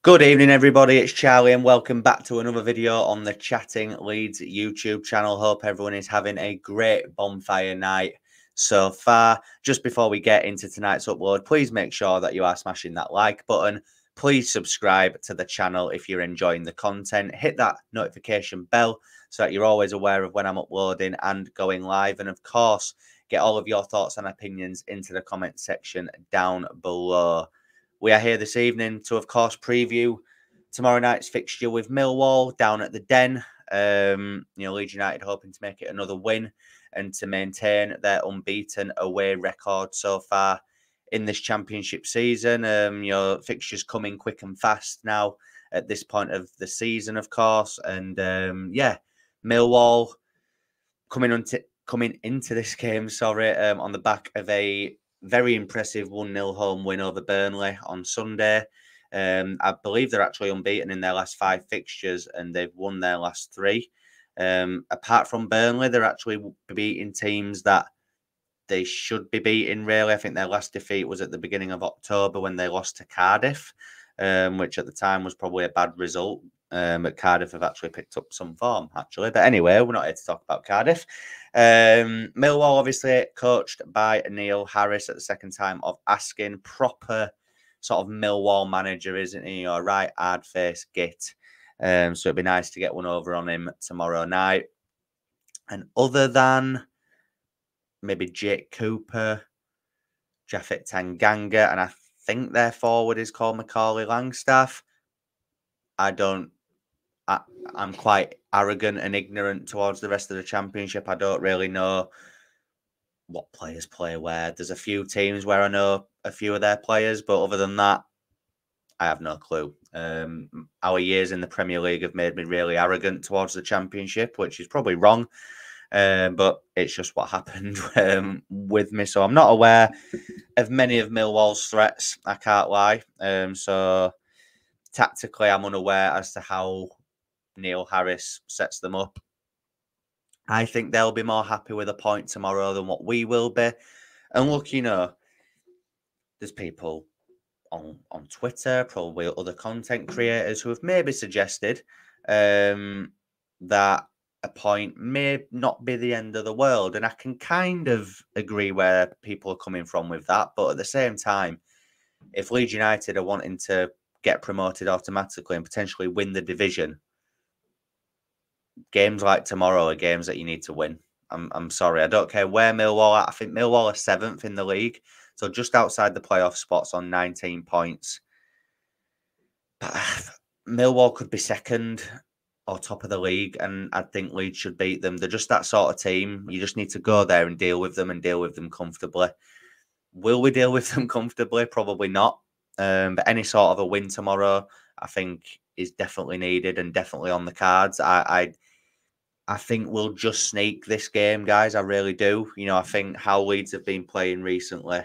Good evening, everybody. It's Charlie, and welcome back to another video on the Chatting Leeds YouTube channel. Hope everyone is having a great bonfire night so far. Just before we get into tonight's upload, please make sure that you are smashing that like button. Please subscribe to the channel if you're enjoying the content. Hit that notification bell so that you're always aware of when I'm uploading and going live. And of course, get all of your thoughts and opinions into the comment section down below. We are here this evening to, of course, preview tomorrow night's fixture with Millwall down at the Den. Leeds United hoping to make it another win and to maintain their unbeaten away record so far in this championship season. Fixtures coming quick and fast now at this point of the season, of course. And Millwall coming into this game, on the back of a very impressive 1-0 home win over Burnley on Sunday. I believe they're actually unbeaten in their last 5 fixtures and they've won their last 3. Apart from Burnley, they're actually beating teams that they should be beating, really. I think their last defeat was at the beginning of October when they lost to Cardiff, which at the time was probably a bad result. But Cardiff have actually picked up some form, actually. But anyway, we're not here to talk about Cardiff. Millwall, obviously, coached by Neil Harris at the second time of asking. Proper sort of Millwall manager, isn't he? Right hard-faced git. So it'd be nice to get one over on him tomorrow night. And other than maybe Jake Cooper, Japhet Tanganga, and I think their forward is called Macaulay Langstaff, I'm quite arrogant and ignorant towards the rest of the championship. I don't really know what players play where. There's a few teams where I know a few of their players, but other than that, I have no clue. Our years in the Premier League have made me really arrogant towards the championship, which is probably wrong, but it's just what happened with me. So I'm not aware of many of Millwall's threats, I can't lie. So tactically, I'm unaware as to how Neil Harris sets them up. I think they'll be more happy with a point tomorrow than what we will be. And look, there's people on Twitter, probably other content creators who have maybe suggested that a point may not be the end of the world. And I can kind of agree where people are coming from with that. But at the same time, if Leeds United are wanting to get promoted automatically and potentially win the division, games like tomorrow are games that you need to win. I'm sorry. I don't care where Millwall are. I think Millwall are 7th in the league. So just outside the playoff spots on 19 points. But Millwall could be 2nd or top of the league. And I think Leeds should beat them. They're just that sort of team. You just need to go there and deal with them comfortably. Will we deal with them comfortably? Probably not. But any sort of a win tomorrow, I think, is definitely needed and definitely on the cards. I think we'll just sneak this game, guys. I really do. I think how Leeds have been playing recently,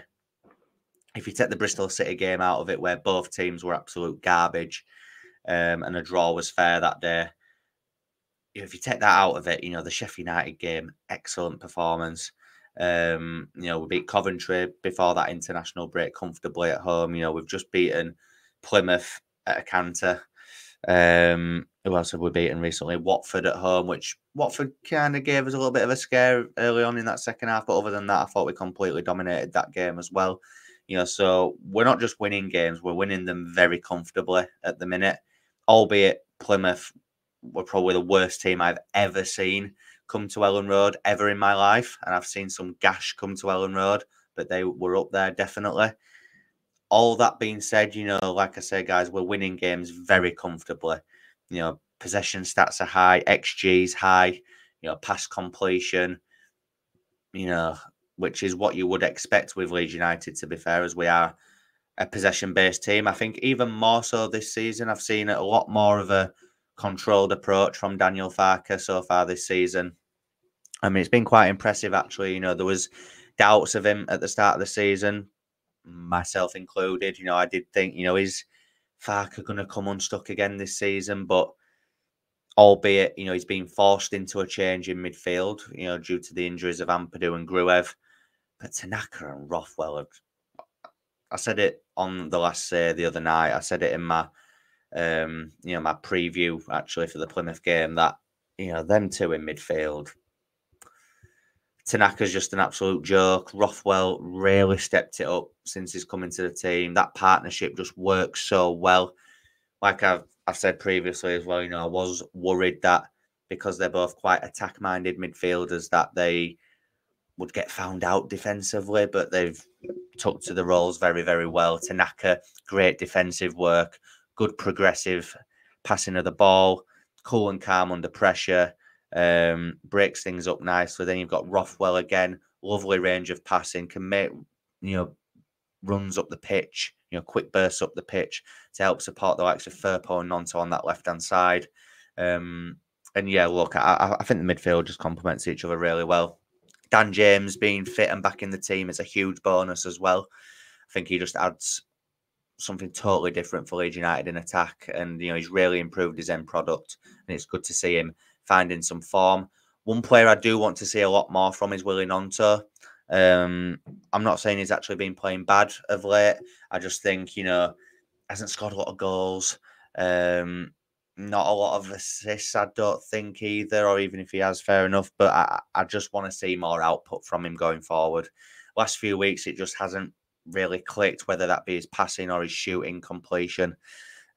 if you take the Bristol City game out of it, where both teams were absolute garbage, and a draw was fair that day, if you take that out of it, the Sheffield United game, excellent performance. We beat Coventry before that international break comfortably at home. We've just beaten Plymouth at a canter. Who else have we beaten recently? Watford at home, which Watford kind of gave us a little bit of a scare early on in that second half. But other than that, I thought we completely dominated that game as well. So we're not just winning games, we're winning them very comfortably at the minute. Albeit Plymouth were probably the worst team I've ever seen come to Ellen Road ever in my life. And I've seen some gash come to Ellen Road, but they were up there definitely. All that being said, like I say, guys, we're winning games very comfortably. Possession stats are high, XG's high, pass completion, which is what you would expect with Leeds United, to be fair, as we are a possession-based team. I think even more so this season, I've seen a lot more of a controlled approach from Daniel Farke so far this season. I mean, it's been quite impressive, actually. There was doubts of him at the start of the season, myself included. I did think, is Farke going to come unstuck again this season? But albeit, he's been forced into a change in midfield, due to the injuries of Ampadu and Gruev. But Tanaka and Rothwell, I said it on the last say the other night. I said it in my You know, my preview actually for the Plymouth game, that, you know, them two in midfield. Tanaka's just an absolute joke. Rothwell really stepped it up since he's come into the team. That partnership just works so well. Like I've said previously as well, you know, I was worried that because they're both quite attack-minded midfielders that they would get found out defensively, but they've took to the roles very, very well. Tanaka, great defensive work, good progressive passing of the ball, cool and calm under pressure, breaks things up nicely. Then you've got Rothwell again, lovely range of passing, can make, you know, runs up the pitch, you know, quick bursts up the pitch to help support the likes of Firpo and Nonto on that left-hand side. And yeah, look, I think the midfield just complements each other really well. Dan James being fit and back in the team is a huge bonus as well. I think he just adds something totally different for Leeds United in attack, and you know, he's really improved his end product, and it's good to see him finding some form. One player I do want to see a lot more from is Willie Nonto. I'm not saying he's actually been playing bad of late. I just think, you know, hasn't scored a lot of goals. Not a lot of assists, I don't think either, or even if he has, fair enough. But I just want to see more output from him going forward. Last few weeks, it just hasn't really clicked, whether that be his passing or his shooting completion.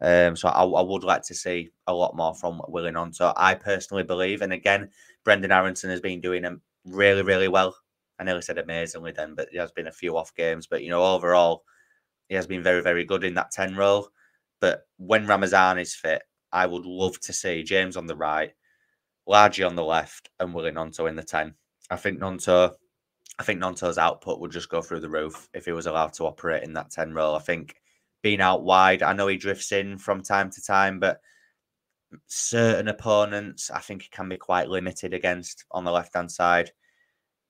So I would like to see a lot more from Willie Nonto. I personally believe, and again, Brendan Aronson has been doing him really, really well. I nearly said amazingly then, but there has been a few off games. But, you know, overall, he has been very, very good in that 10 role. But when Ramazan is fit, I would love to see James on the right, Largy on the left, and Willie Nonto in the 10. I think Nonto's output would just go through the roof if he was allowed to operate in that 10 role. I think being out wide, I know he drifts in from time to time, but certain opponents, I think he can be quite limited against on the left-hand side.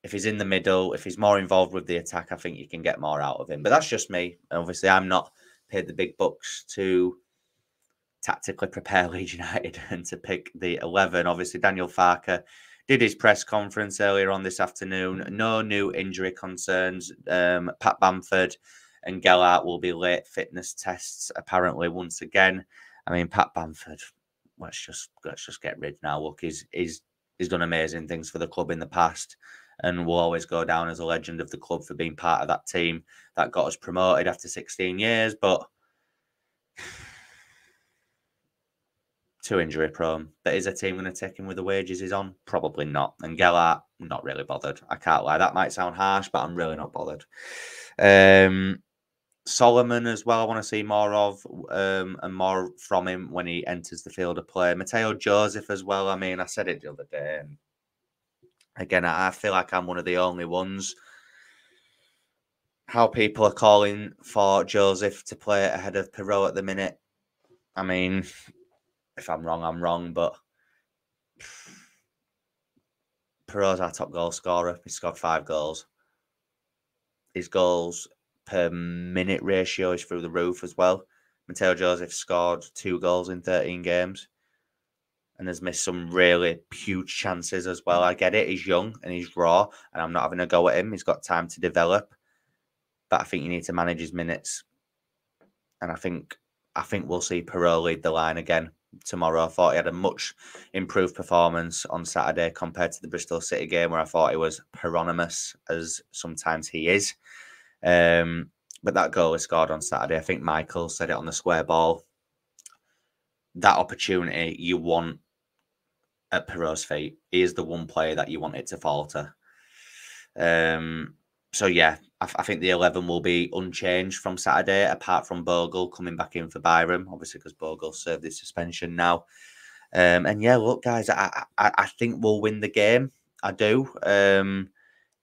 If he's in the middle, if he's more involved with the attack, I think you can get more out of him. But that's just me. Obviously, I'm not paid the big bucks to tactically prepare Leeds United and to pick the 11. Obviously, Daniel Farke did his press conference earlier on this afternoon. No new injury concerns. Pat Bamford and Gellart will be late fitness tests, apparently, once again. I mean, Pat Bamford, let's just get rid now. Look, he's done amazing things for the club in the past, and will always go down as a legend of the club for being part of that team that got us promoted after 16 years. But too injury prone. But is a team going to take him with the wages he's on? Probably not. And Gellart, not really bothered. I can't lie. That might sound harsh, but I'm really not bothered. Solomon as well, I want to see more of, and more from him when he enters the field of play. Mateo Joseph as well. I mean, I said it the other day. And again, I feel like I'm one of the only ones. How people are calling for Joseph to play ahead of Perot at the minute. I mean, if I'm wrong, I'm wrong, but Perot's our top goal scorer. He scored 5 goals. His goals per minute ratio is through the roof as well. Mateo Joseph scored 2 goals in 13 games and has missed some really huge chances as well. I get it. He's young and he's raw, and I'm not having a go at him. He's got time to develop, but I think you need to manage his minutes. And I think we'll see Perot lead the line again tomorrow. I thought he had a much improved performance on Saturday compared to the Bristol City game, where I thought he was peronymous, as sometimes he is. But that goal he scored on Saturday, I think Michael said it on the square ball. That opportunity you want at Perot's feet. He is the one player that you want it to falter. So yeah, I think the 11 will be unchanged from Saturday, apart from Bogle coming back in for Byram, obviously because Bogle served his suspension now. And yeah, look, guys, I think we'll win the game. I do.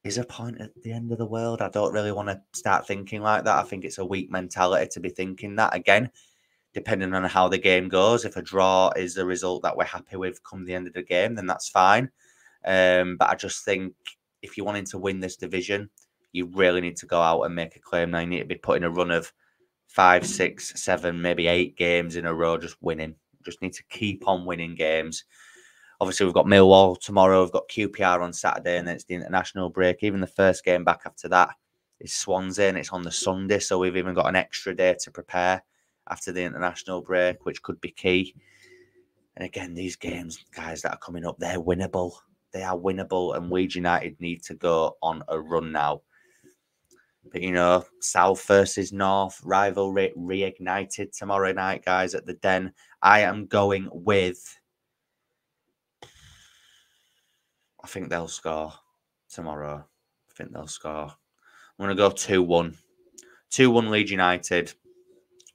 Is a point at the end of the world? I don't really want to start thinking like that. I think it's a weak mentality to be thinking that. Again, depending on how the game goes, if a draw is the result that we're happy with come the end of the game, then that's fine. But I just think if you're wanting to win this division, you really need to go out and make a claim. Now you need to be putting a run of 5, 6, 7, maybe 8 games in a row, just winning. Just need to keep on winning games. Obviously, we've got Millwall tomorrow. We've got QPR on Saturday, and then it's the international break. Even the first game back after that is Swansea, and it's on the Sunday, so we've even got an extra day to prepare. after the international break, which could be key. And again, these games, guys, that are coming up, they're winnable. They are winnable, and Leeds United need to go on a run now. But, you know, South versus North, rivalry reignited tomorrow night, guys, at the Den. I am going with... I think they'll score tomorrow. I think they'll score. I'm going to go 2-1. 2-1 Leeds United.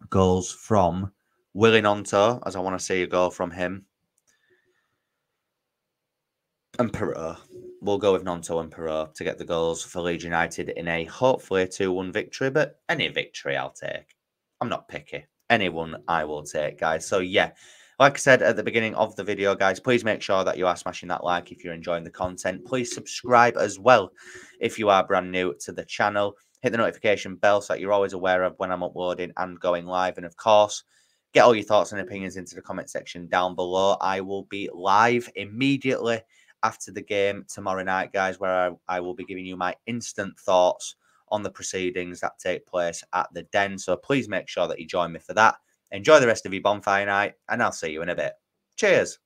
Goals from Willie Gnonto, as I want to see a goal from him. And Perot. We'll go with Gnonto and Perot to get the goals for Leeds United in a hopefully 2-1 victory. But any victory I'll take. I'm not picky. Anyone I will take, guys. So, yeah. Like I said at the beginning of the video, guys, please make sure that you are smashing that like if you're enjoying the content. Please subscribe as well if you are brand new to the channel. Hit the notification bell so that you're always aware of when I'm uploading and going live. And, of course, get all your thoughts and opinions into the comment section down below. I will be live immediately after the game tomorrow night, guys, where I will be giving you my instant thoughts on the proceedings that take place at the Den. So please make sure that you join me for that. Enjoy the rest of your bonfire night, and I'll see you in a bit. Cheers.